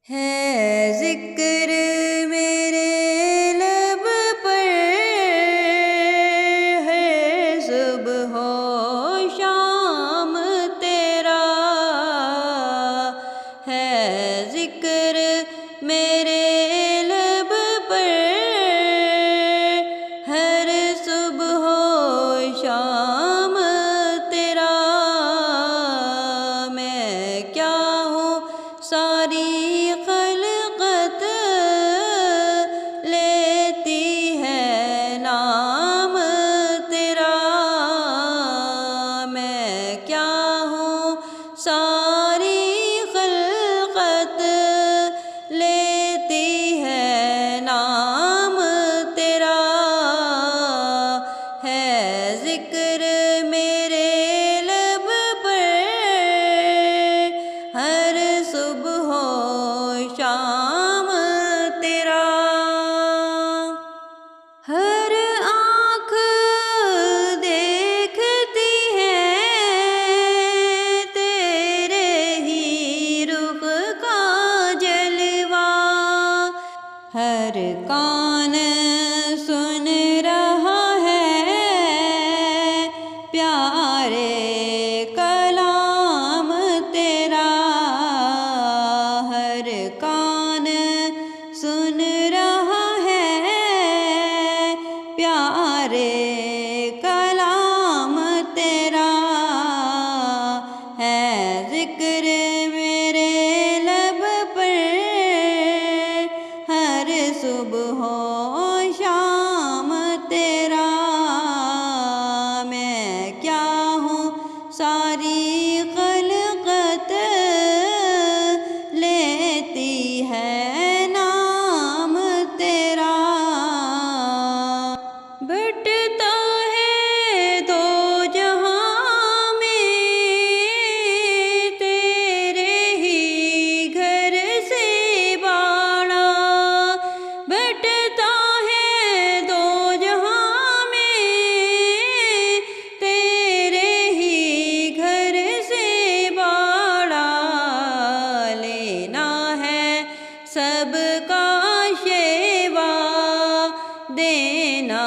ہے ذکر میرے لب پر، ہے صبح و شام تیرا، ہے ذکر میرے لب پر، ہر صبح و شام تیرا۔ میں کیا ہوں ساری خلقت لیتی ہے نام تیرا، میں کیا ہوں ساری خلقت لیتی ہے نام تیرا، ہے ذکر میرے لب پر، ہر صبح و شام تیرا۔ ہر آنکھ دیکھتی ہے تیرے ہی رخ کا جلوہ، ہر کان سن رہا ہے پیارے کلام تیرا، ہر کان سن رہا ہے پیارے کلام تیرا، ہے ذکر میرے لب پر، ہر صبح و شام تیرا۔ میں کیا ہوں ساری خلقت لیتی ہے نام تیرا، بٹتا ہے دو جہاں میں تیرے ہی گھر سے باڑا، بٹتا ہے دو جہاں میں تیرے ہی گھر سے باڑا، لینا ہے سب کا شیوا دینا